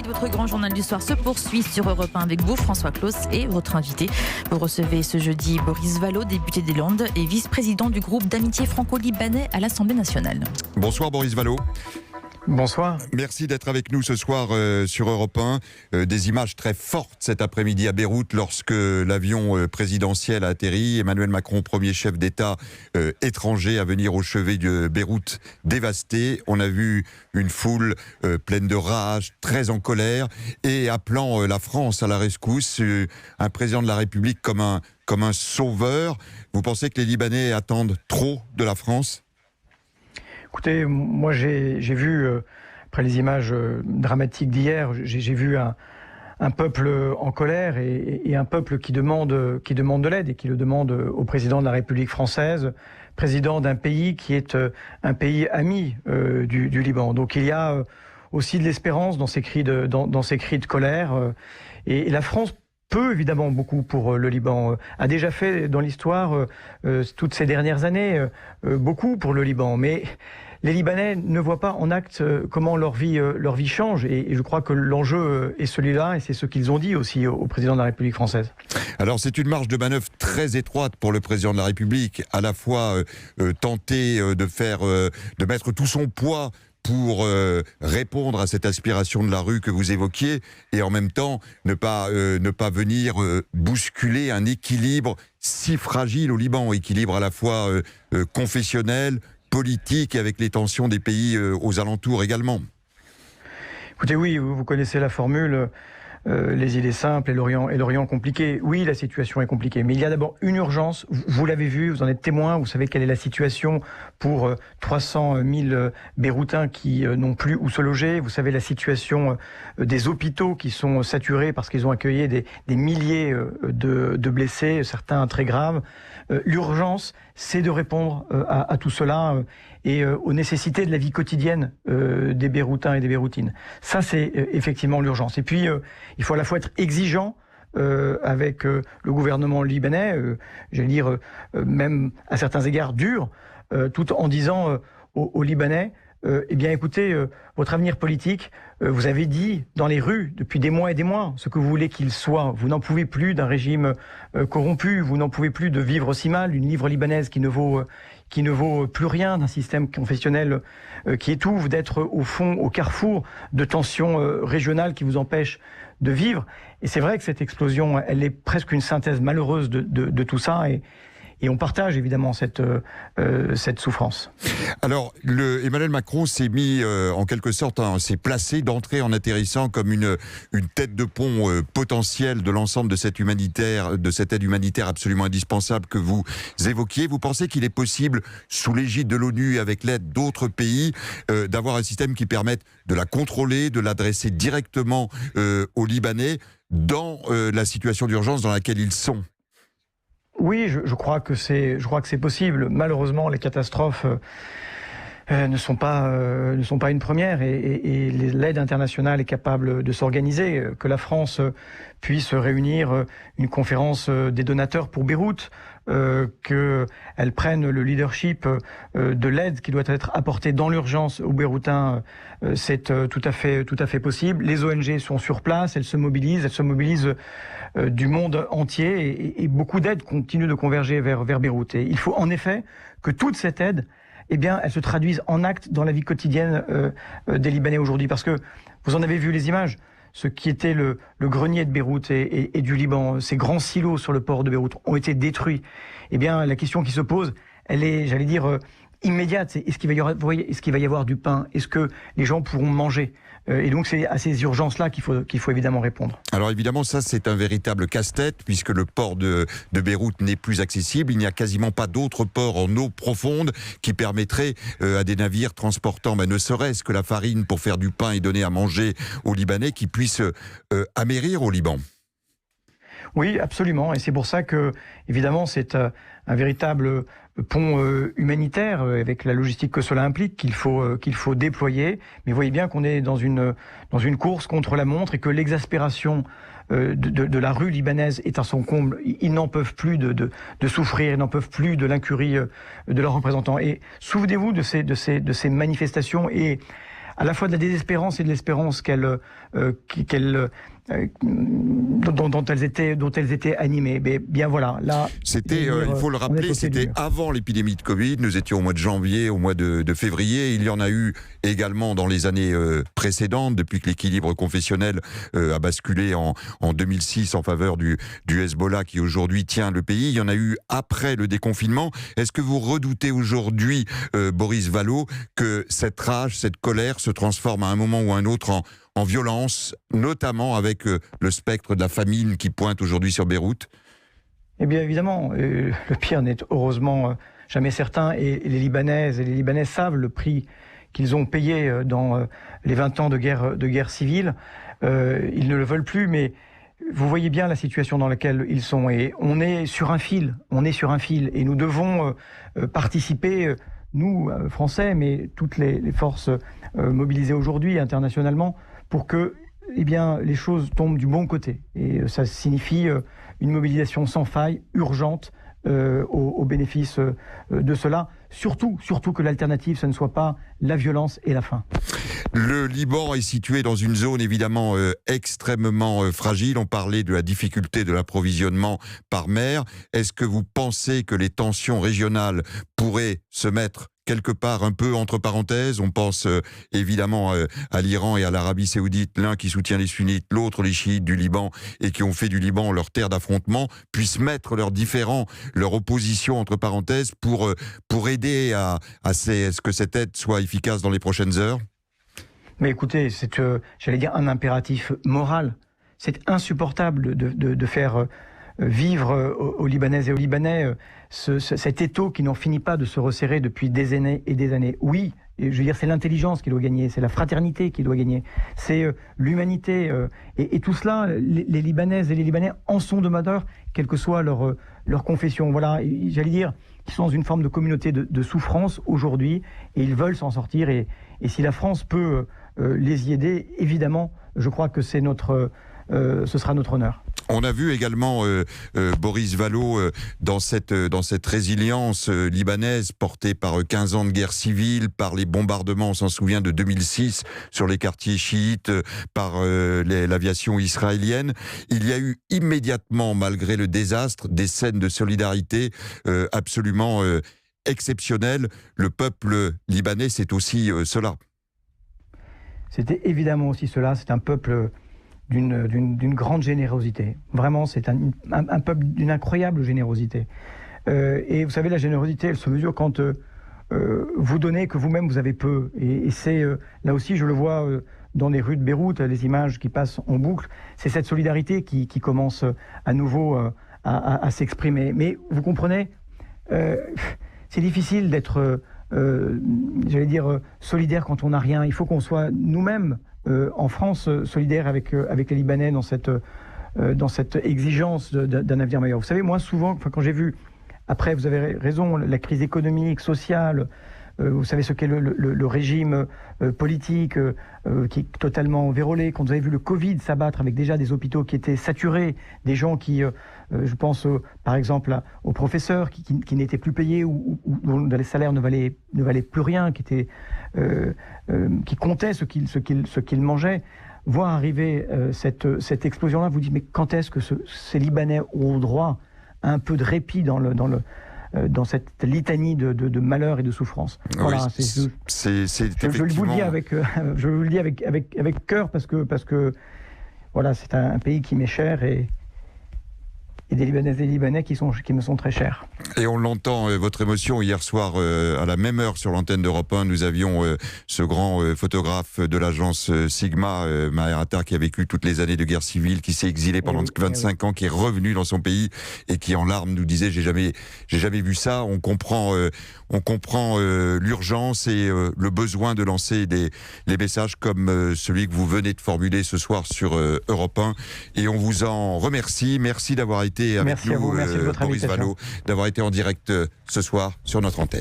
suite, votre grand journal du soir se poursuit sur Europe 1 avec vous, François Claus, et votre invité. Vous recevez ce jeudi Boris Vallaud, député des Landes et vice-président du groupe d'amitié franco-libanais à l'Assemblée nationale. Bonsoir Boris Vallaud. Bonsoir. Merci d'être avec nous ce soir sur Europe 1. Des images très fortes cet après-midi à Beyrouth lorsque l'avion présidentiel a atterri. Emmanuel Macron, premier chef d'État étranger à venir au chevet de Beyrouth dévasté. On a vu une foule pleine de rage, très en colère et appelant la France à la rescousse. Un président de la République comme un sauveur. Vous pensez que les Libanais attendent trop de la France ? Écoutez, moi j'ai vu, après les images dramatiques d'hier, j'ai vu un peuple en colère et un peuple qui demande de l'aide et qui le demande au président de la République française, président d'un pays qui est un pays ami du Liban. Donc il y a aussi de l'espérance dans ces cris de colère. Et la France peut évidemment beaucoup pour le Liban, a déjà fait dans l'histoire toutes ces dernières années beaucoup pour le Liban, mais les Libanais ne voient pas en acte comment leur vie change, et je crois que l'enjeu est celui-là, et c'est ce qu'ils ont dit aussi au président de la République française. Alors c'est une marge de manœuvre très étroite pour le président de la République, à la fois tenter de mettre tout son poids pour répondre à cette aspiration de la rue que vous évoquiez, et en même temps ne pas venir bousculer un équilibre si fragile au Liban, équilibre à la fois confessionnel, politique, et avec les tensions des pays aux alentours également. Écoutez, oui, vous connaissez la formule, les idées simples et l'Orient compliqué. Oui, la situation est compliquée, mais il y a d'abord une urgence. Vous l'avez vu, vous en êtes témoin, vous savez quelle est la situation pour 300 000 Beyrouthins qui n'ont plus où se loger. Vous savez la situation des hôpitaux qui sont saturés parce qu'ils ont accueilli des milliers de blessés, certains très graves. L'urgence, c'est de répondre à tout cela et aux nécessités de la vie quotidienne des Beyrouthins et des Beyrouthines. Ça, c'est effectivement l'urgence. Et puis, il faut à la fois être exigeant avec le gouvernement libanais, j'allais dire même à certains égards dur, tout en disant aux Libanais, eh bien écoutez, votre avenir politique, vous avez dit dans les rues depuis des mois et des mois ce que vous voulez qu'il soit. Vous n'en pouvez plus d'un régime corrompu, vous n'en pouvez plus de vivre si mal, une livre libanaise qui ne vaut plus rien, d'un système confessionnel qui étouffe, d'être au fond, au carrefour de tensions régionales qui vous empêchent de vivre. Et c'est vrai que cette explosion, elle est presque une synthèse malheureuse de tout ça, et on partage évidemment cette souffrance. Alors, Emmanuel Macron s'est mis en quelque sorte, s'est placé d'entrée en atterrissant comme une tête de pont potentielle de l'ensemble de cette aide humanitaire absolument indispensable que vous évoquiez. Vous pensez qu'il est possible, sous l'égide de l'ONU, avec l'aide d'autres pays, d'avoir un système qui permette de la contrôler, de l'adresser directement aux Libanais dans la situation d'urgence dans laquelle ils sont ? Oui, je crois que c'est possible. Malheureusement, les catastrophes ne sont pas une première, et l'aide internationale est capable de s'organiser. Que la France puisse réunir une conférence des donateurs pour Beyrouth, qu'elle prenne le leadership de l'aide qui doit être apportée dans l'urgence aux Beyrouthins, c'est tout à fait possible. Les ONG sont sur place, elles se mobilisent du monde entier, et beaucoup d'aides continuent de converger vers Beyrouth. Et il faut en effet que toute cette aide, eh bien, elle se traduise en actes dans la vie quotidienne des Libanais aujourd'hui. Parce que vous en avez vu les images, ce qui était le grenier de Beyrouth et du Liban, ces grands silos sur le port de Beyrouth ont été détruits. Eh bien, la question qui se pose, elle est, j'allais dire, immédiate. C'est est-ce qu'il va y avoir du pain ? Est-ce que les gens pourront manger ? Et donc c'est à ces urgences-là qu'il faut évidemment répondre. Alors évidemment, ça c'est un véritable casse-tête, puisque le port de Beyrouth n'est plus accessible. Il n'y a quasiment pas d'autres ports en eau profonde qui permettraient à des navires transportant, ne serait-ce que la farine pour faire du pain et donner à manger aux Libanais, qui puissent amérir au Liban. Oui, absolument. Et c'est pour ça que, évidemment, c'est un véritable pont humanitaire, avec la logistique que cela implique, qu'il faut déployer. Mais vous voyez bien qu'on est dans une course contre la montre, et que l'exaspération de la rue libanaise est à son comble. Ils n'en peuvent plus de souffrir, ils n'en peuvent plus de l'incurie de leurs représentants. Et souvenez-vous de ces manifestations, et à la fois de la désespérance et de l'espérance dont elles étaient animées. Mais bien voilà, là... C'était, il faut le rappeler, c'était avant l'épidémie de Covid. Nous étions au mois de janvier, au mois de février. Il y en a eu également dans les années précédentes, depuis que l'équilibre confessionnel a basculé en 2006 en faveur du Hezbollah qui aujourd'hui tient le pays. Il y en a eu après le déconfinement. Est-ce que vous redoutez aujourd'hui, Boris Vallaud, que cette rage, cette colère se transforme à un moment ou à un autre en violence, notamment avec le spectre de la famine qui pointe aujourd'hui sur Beyrouth? Eh bien évidemment, le pire n'est heureusement jamais certain, et les Libanaises et les Libanais savent le prix qu'ils ont payé dans les 20 ans de guerre civile. Ils ne le veulent plus, mais vous voyez bien la situation dans laquelle ils sont, et on est sur un fil, et nous devons participer, nous, Français, mais toutes les forces mobilisées aujourd'hui internationalement, pour que les choses tombent du bon côté. Et ça signifie une mobilisation sans faille, urgente, au bénéfice de cela. Surtout que l'alternative, ce ne soit pas la violence et la faim. Le Liban est situé dans une zone évidemment extrêmement fragile. On parlait de la difficulté de l'approvisionnement par mer. Est-ce que vous pensez que les tensions régionales pourraient se mettre quelque part un peu entre parenthèses? On pense évidemment à l'Iran et à l'Arabie Saoudite, l'un qui soutient les sunnites, l'autre les chiites du Liban, et qui ont fait du Liban leur terre d'affrontement, puissent mettre leurs différends, leur opposition entre parenthèses pour aider à ce que cette aide soit efficace dans les prochaines heures? Mais écoutez, c'est, j'allais dire, un impératif moral. C'est insupportable de faire vivre aux Libanaises et aux Libanais cet étau qui n'en finit pas de se resserrer depuis des années et des années. Oui, je veux dire, c'est l'intelligence qui doit gagner, c'est la fraternité qui doit gagner, c'est l'humanité. Et tout cela, les Libanaises et les Libanais en sont demandeurs, quelle que soit leur confession. Voilà, j'allais dire, ils sont dans une forme de communauté de souffrance aujourd'hui, et ils veulent s'en sortir. Et si la France peut les y aider, évidemment, je crois que ce sera notre honneur. On a vu également Boris Vallaud dans cette résilience libanaise portée par 15 ans de guerre civile, par les bombardements, on s'en souvient, de 2006 sur les quartiers chiites, par l'aviation israélienne. Il y a eu immédiatement, malgré le désastre, des scènes de solidarité absolument exceptionnelles. Le peuple libanais, c'est aussi cela. C'était évidemment aussi cela, c'est un peuple d'une grande générosité. Vraiment, c'est un peuple d'une incroyable générosité. Et vous savez, la générosité, elle se mesure quand vous donnez que vous-même vous avez peu. Et c'est, là aussi, je le vois dans les rues de Beyrouth, les images qui passent en boucle, c'est cette solidarité qui commence à nouveau à s'exprimer. Mais vous comprenez, c'est difficile d'être, j'allais dire, solidaire quand on n'a rien. Il faut qu'on soit nous-mêmes, en France, solidaires avec les Libanais dans cette exigence d'un avenir meilleur. Vous savez, moi, souvent, quand j'ai vu, après, vous avez raison, la crise économique, sociale, vous savez ce qu'est le régime politique qui est totalement vérolé. Quand vous avez vu le Covid s'abattre avec déjà des hôpitaux qui étaient saturés, des gens qui, je pense par exemple aux professeurs qui n'étaient plus payés ou dont les salaires ne valaient plus rien, qui comptaient ce qu'ils mangeaient. Voir arriver cette explosion-là, vous dites, mais quand est-ce que ces Libanais auront droit à un peu de répit dans cette litanie de malheur et de souffrance? Voilà, oui, je vous le dis avec cœur, parce que voilà, c'est un pays qui m'est cher, et des Libanaises et des Libanais qui me sont très chers. Et on l'entend, votre émotion. Hier soir, à la même heure sur l'antenne d'Europe 1, nous avions ce grand photographe de l'agence Sigma, Maher Attar, qui a vécu toutes les années de guerre civile, qui s'est exilé pendant 25 ans, qui est revenu dans son pays et qui, en larmes, nous disait « j'ai jamais vu ça ». On comprend l'urgence et le besoin de lancer les messages comme celui que vous venez de formuler ce soir sur Europe 1. Et on vous en remercie. Merci d'avoir été avec nous, merci de votre Boris Vallaud, d'avoir été en direct ce soir sur notre antenne.